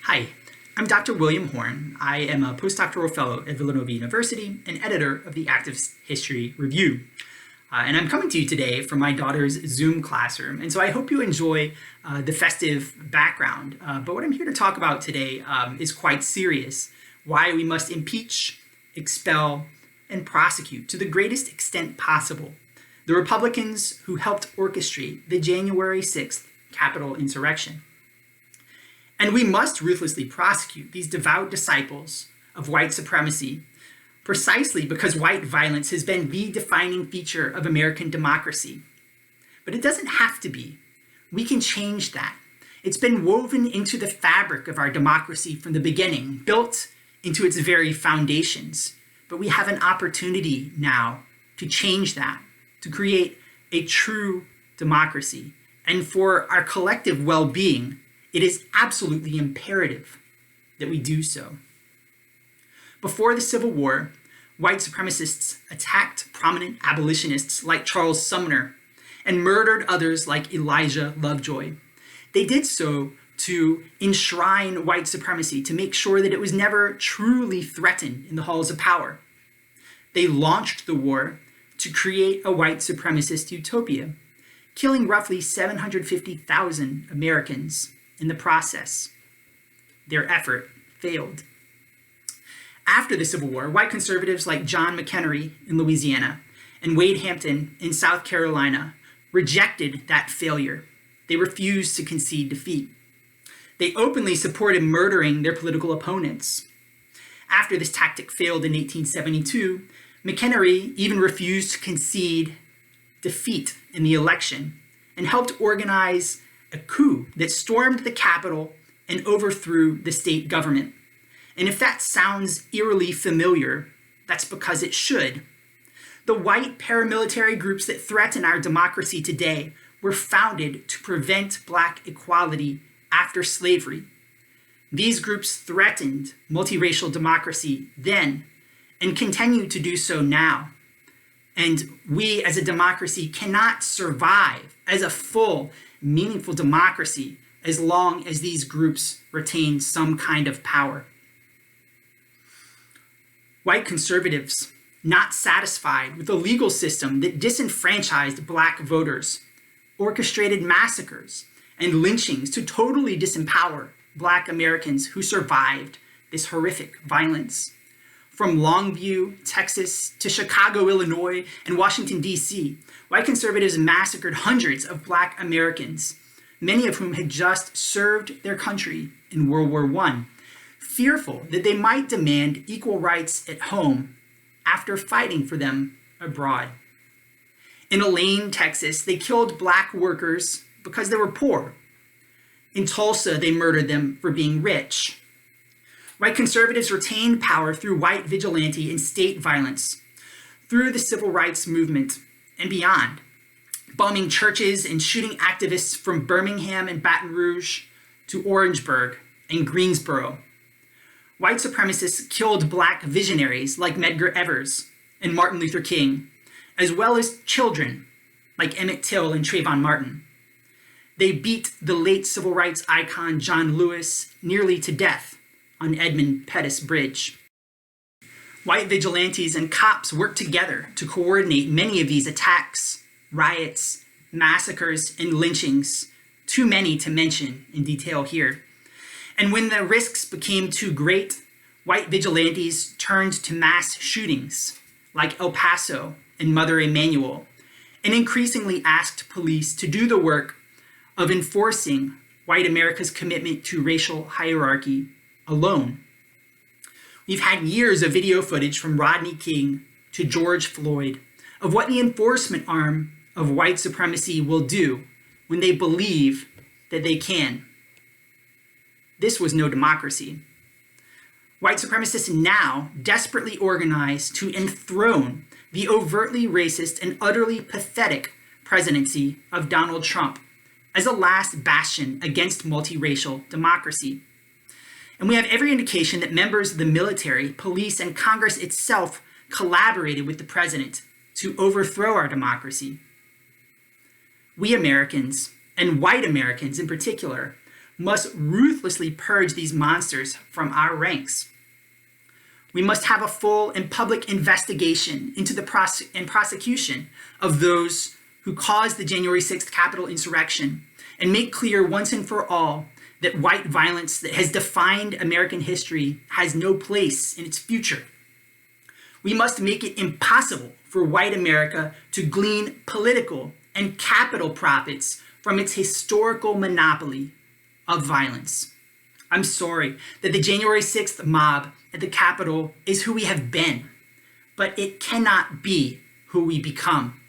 Hi, I'm Dr. William Horne. I am a postdoctoral fellow at Villanova University and editor of the Active History Review. And I'm coming to you today from my daughter's Zoom classroom. And so I hope you enjoy the festive background. But what I'm here to talk about today is quite serious. Why we must impeach, expel, and prosecute to the greatest extent possible the Republicans who helped orchestrate the January 6th Capitol Insurrection. And we must ruthlessly prosecute these devout disciples of white supremacy precisely because white violence has been the defining feature of American democracy. But it doesn't have to be. We can change that. It's been woven into the fabric of our democracy from the beginning, built into its very foundations. But we have an opportunity now to change that, to create a true democracy. And for our collective well-being, it is absolutely imperative that we do so. Before the Civil War, white supremacists attacked prominent abolitionists like Charles Sumner and murdered others like Elijah Lovejoy. They did so to enshrine white supremacy, to make sure that it was never truly threatened in the halls of power. They launched the war to create a white supremacist utopia, killing roughly 750,000 Americans in the process. Their effort failed. After the Civil War, white conservatives like John McHenry in Louisiana and Wade Hampton in South Carolina rejected that failure. They refused to concede defeat. They openly supported murdering their political opponents. After this tactic failed in 1872, McHenry even refused to concede defeat in the election and helped organize a coup that stormed the Capitol and overthrew the state government. And if that sounds eerily familiar, that's because it should. The white paramilitary groups that threaten our democracy today were founded to prevent Black equality after slavery. These groups threatened multiracial democracy then and continue to do so now. And we as a democracy cannot survive as a full, meaningful democracy as long as these groups retain some kind of power. White conservatives, not satisfied with a legal system that disenfranchised Black voters, orchestrated massacres and lynchings to totally disempower Black Americans who survived this horrific violence. From Longview, Texas, to Chicago, Illinois, and Washington, D.C., white conservatives massacred hundreds of Black Americans, many of whom had just served their country in World War I, fearful that they might demand equal rights at home after fighting for them abroad. In Elaine, Texas, they killed Black workers because they were poor. In Tulsa, they murdered them for being rich. White conservatives retained power through white vigilante and state violence, through the civil rights movement and beyond, bombing churches and shooting activists from Birmingham and Baton Rouge to Orangeburg and Greensboro. White supremacists killed Black visionaries like Medgar Evers and Martin Luther King, as well as children like Emmett Till and Trayvon Martin. They beat the late civil rights icon John Lewis nearly to death on Edmund Pettus Bridge. White vigilantes and cops worked together to coordinate many of these attacks, riots, massacres, and lynchings, too many to mention in detail here. And when the risks became too great, white vigilantes turned to mass shootings like El Paso and Mother Emanuel, and increasingly asked police to do the work of enforcing white America's commitment to racial hierarchy alone. We've had years of video footage from Rodney King to George Floyd of what the enforcement arm of white supremacy will do when they believe that they can. This was no democracy. White supremacists now desperately organize to enthrone the overtly racist and utterly pathetic presidency of Donald Trump as a last bastion against multiracial democracy. And we have every indication that members of the military, police, and Congress itself collaborated with the president to overthrow our democracy. We Americans, and white Americans in particular, must ruthlessly purge these monsters from our ranks. We must have a full and public investigation into the prosecution of those who caused the January 6th Capitol insurrection and make clear once and for all that white violence that has defined American history has no place in its future. We must make it impossible for white America to glean political and capital profits from its historical monopoly of violence. I'm sorry that the January 6th mob at the Capitol is who we have been, but it cannot be who we become.